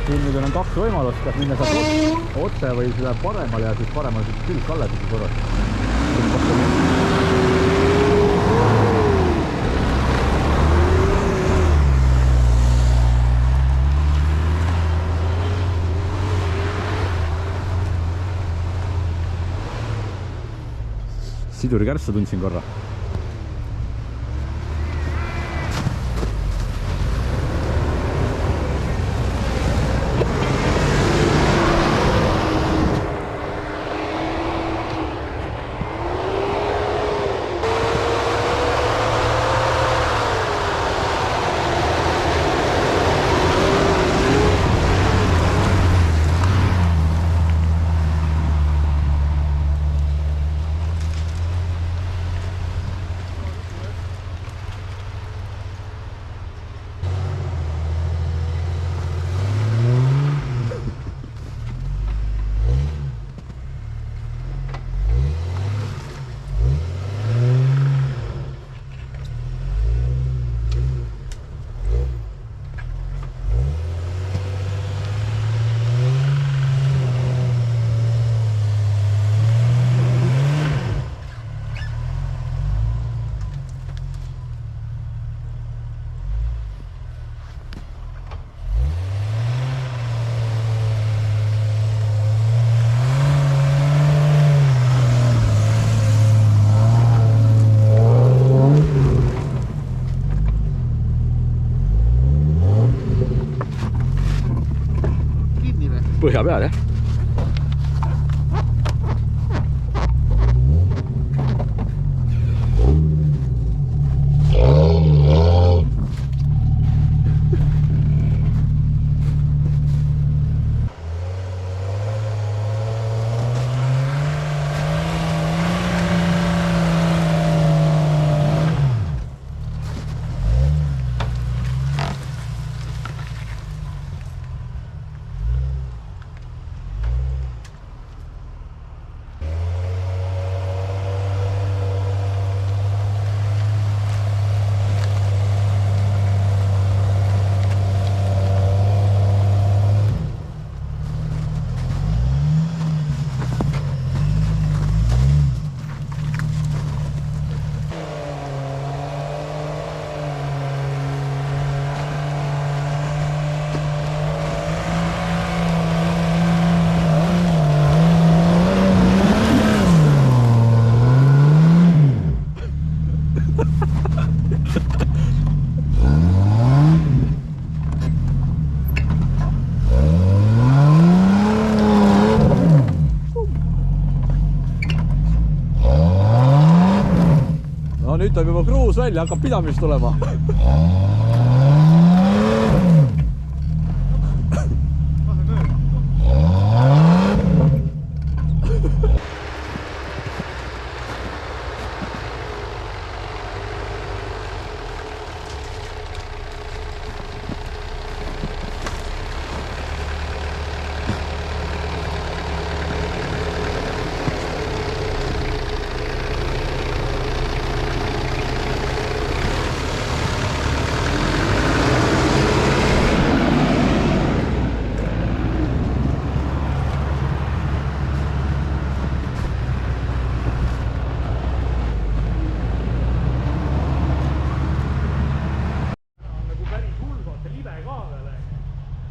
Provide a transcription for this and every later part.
siin nüüd on kaks võimalust, kas minna sealt otse või siis läheb paremale ja siis paremal siis külg Kallepidi korras. Siduri kärssa tundsin korra. Põhja peal, jah? Nüüd tuleb juba kruus välja, hakkab pidamist tulema.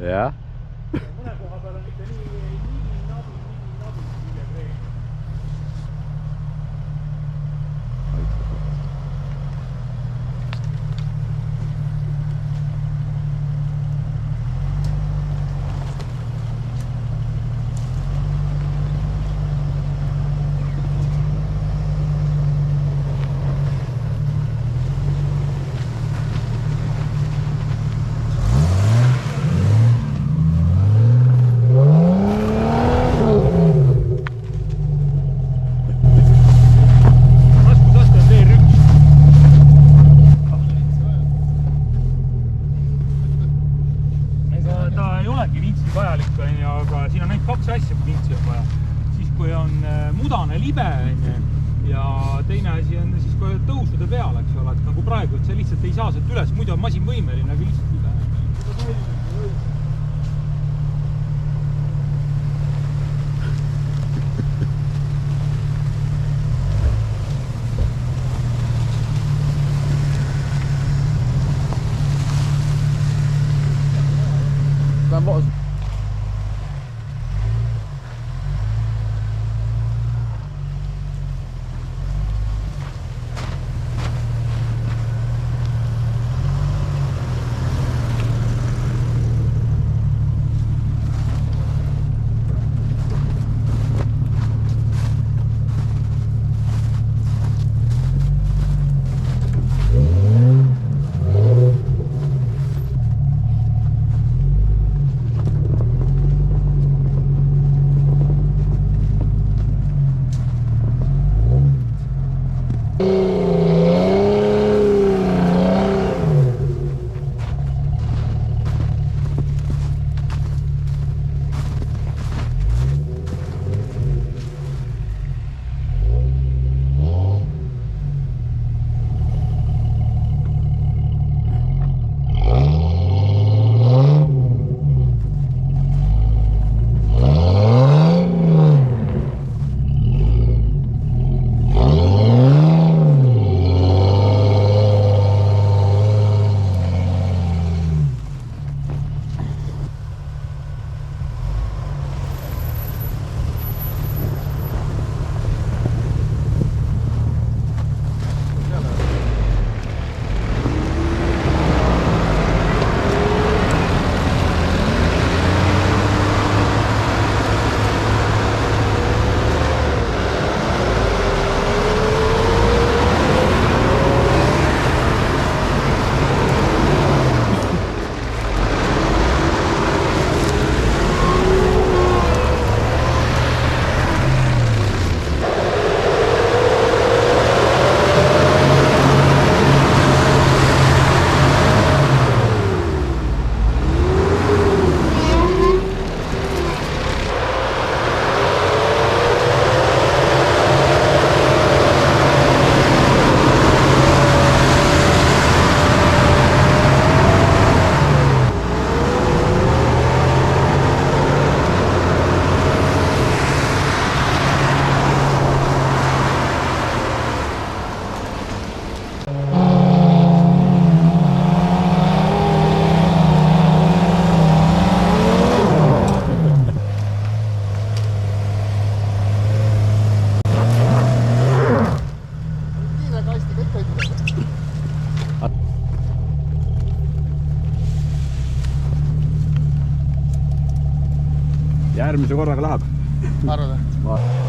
Jah. Mõne koha peal on ikka nii nabi külje kreen. Aga siin on ainult kaks asja, kui vintsi on vaja. Siis kui on mudane libe ja teine asi on siis kui tõusude peal, eks ole, et nagu praegu, et see lihtsalt ei saa sealt üles, muidu on masin võimeline, aga lihtsalt libe. pean järgmise korraga läheb. Arvad või?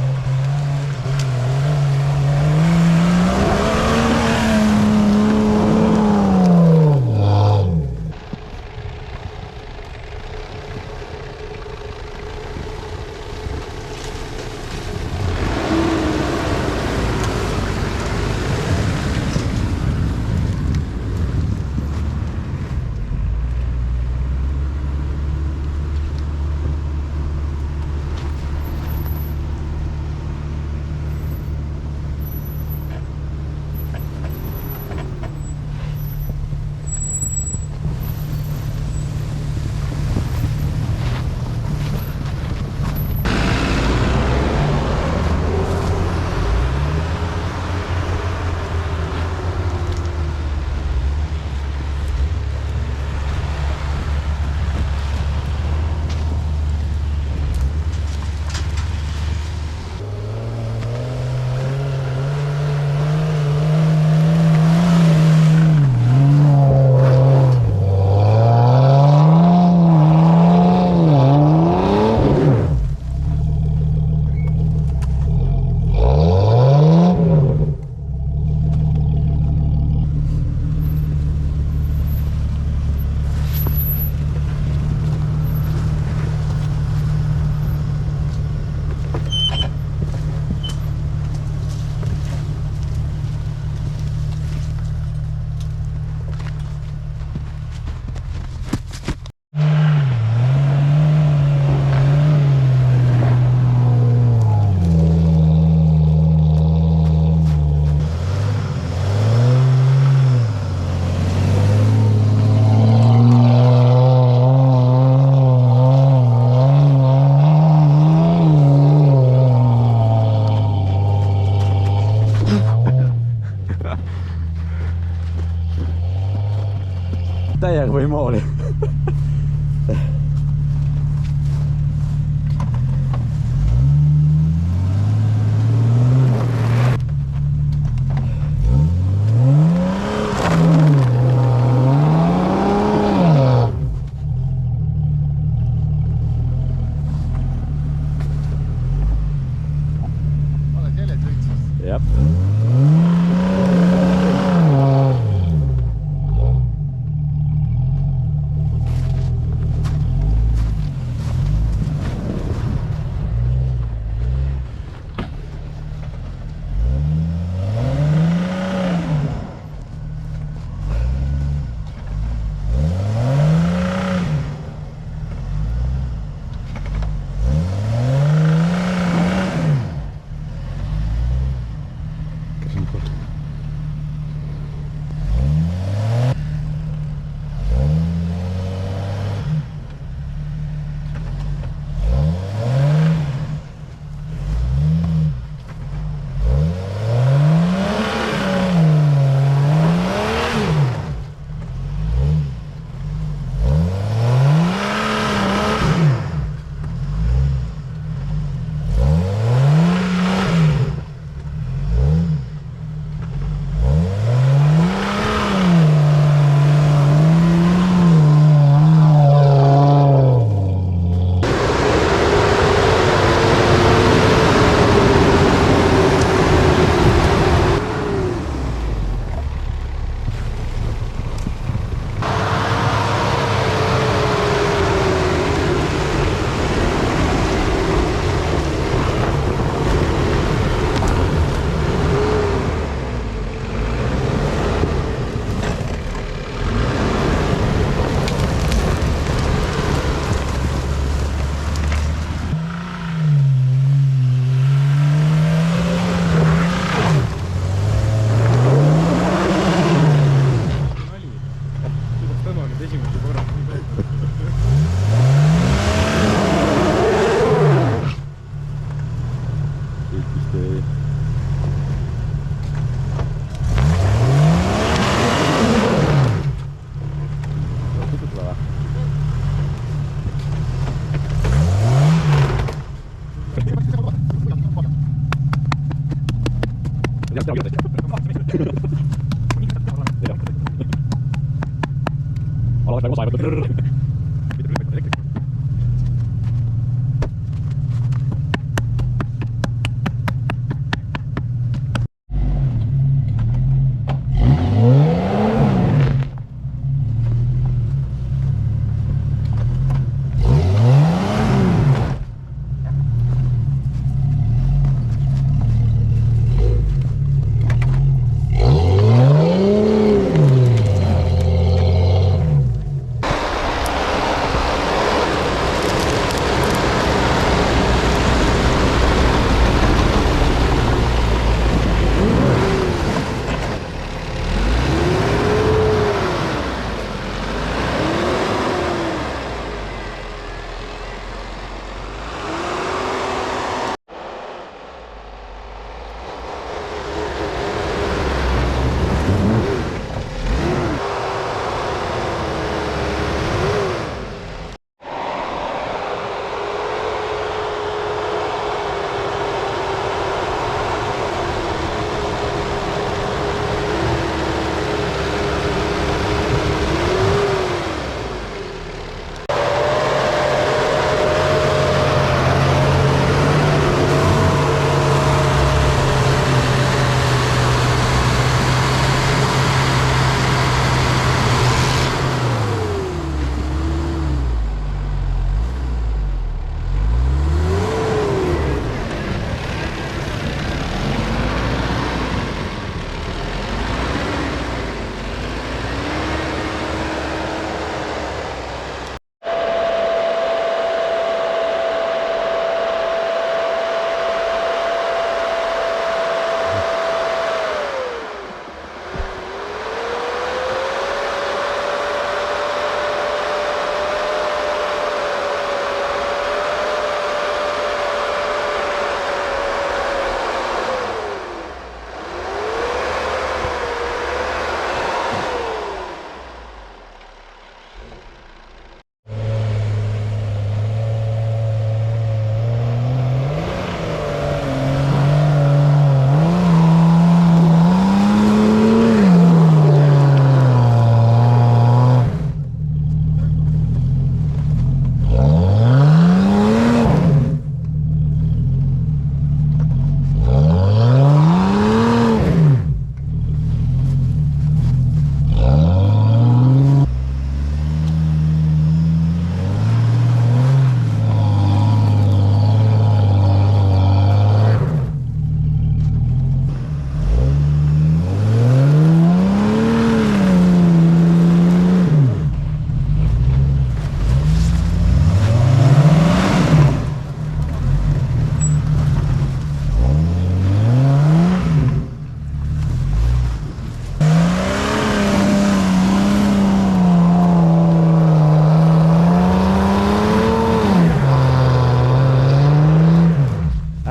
täiega või mooli.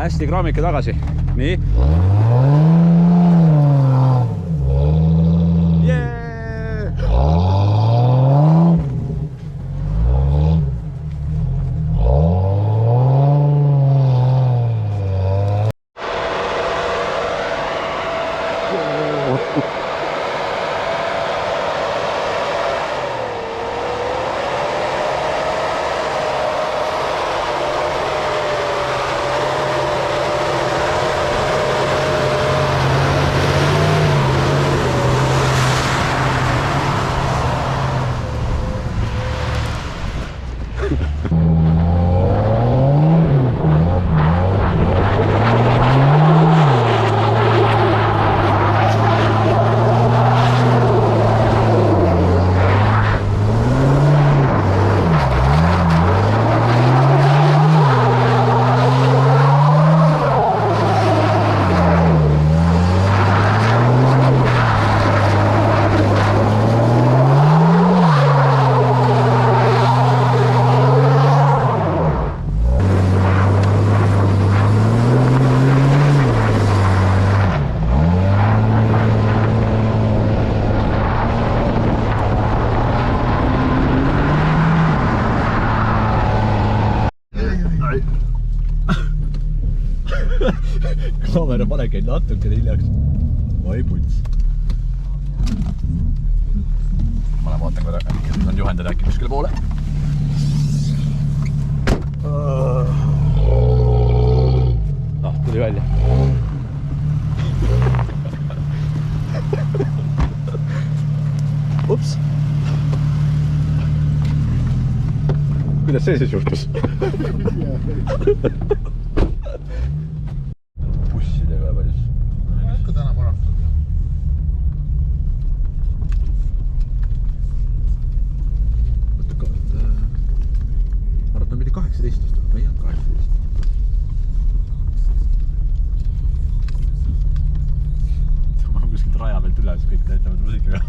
hästi kraamike tagasi. Nii. kaamera panegi natukene hiljaks. Oi puts. Ma lähen vaatan, kui on juhendada äkki kuskile poole. Tuli välja. Ups. Kuidas see siis juhtus? Bussidega päris. Ikka täna paratud. Arvatan pidi 18. Või on 18. Ma olen kuskilt raja pealt üles, kõik näitavad muusikaga.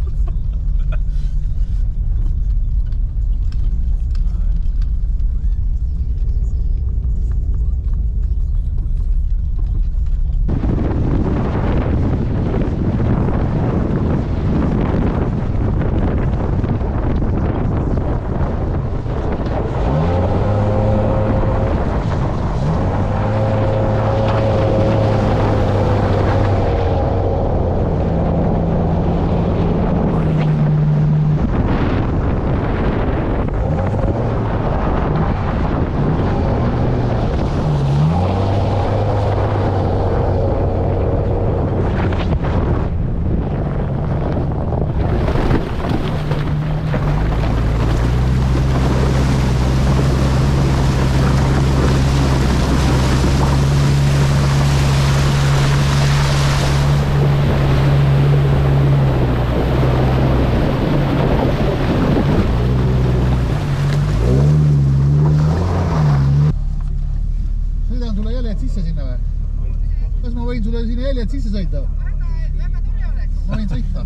Sisse sõita? Väga tore oleks. Ma võin sõita.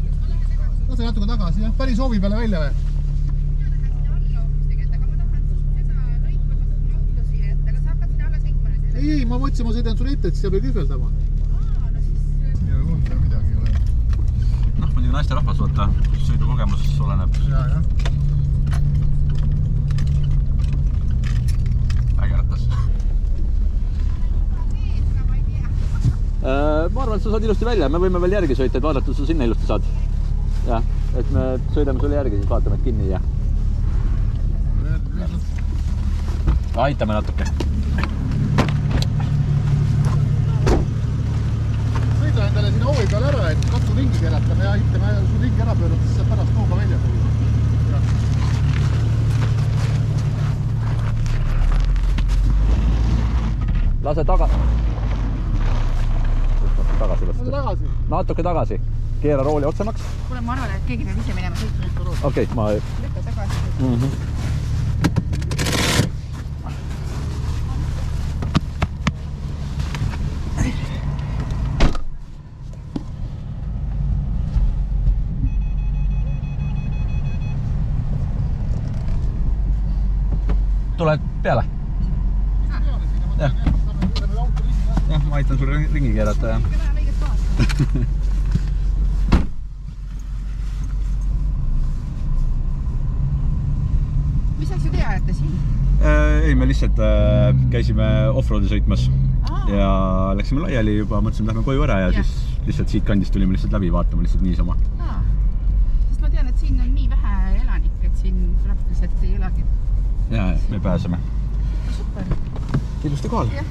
Lase natuke tagasi, jah? Päris hoovi peale välja või? Mina läheks sinna alla hoopis tegelikult, aga ma tahan seda lõikma auto siia ette, aga sa hakkad sinna alla sõitma nüüd? Ei, ma mõtlesin, ma sõidan sulle ette, et siis sa peab kühveldama. No siis... Ja lunda midagi ei ole. Muidugi naiste rahvas võtta, sõidukogemus oleneb. Ja. Ägeratas. Ma arvan, et sa saad ilusti välja, me võime veel järgi sõita, et vaadata, et sa sinna ilusti saad. Jah, et me sõidame sulle järgi, siis vaatame, et kinni ei jää. Aitame natuke. Sõida endale sinna hoovi peale ära, et katsu ringi keeratame ja aitame sul ringi ära pöörata, siis saab pärast hooga välja tulla. Lase tagasi Tagasi. Natuke tagasi. Keera rooli otsemaks. Kuule, ma arvan, et keegi peab ise minema sõitma. Okei, ma... Lükka tagasi. Tuled peale? Jah. Jah, ma aitan sul ringi keerata ja... Väga õiget kohast. Mis asju te ajate siin? Ei, me lihtsalt käisime off-roadi sõitmas ja läksime laiali juba, mõtlesime, lähme koju ära ja siis lihtsalt siit kandist tulime lihtsalt läbi vaatama lihtsalt niisama. Sest ma tean, et siin on nii vähe elanik, et siin praktiliselt ei elagi. Ja me pääseme. Super. Ilusti kohal. Jah,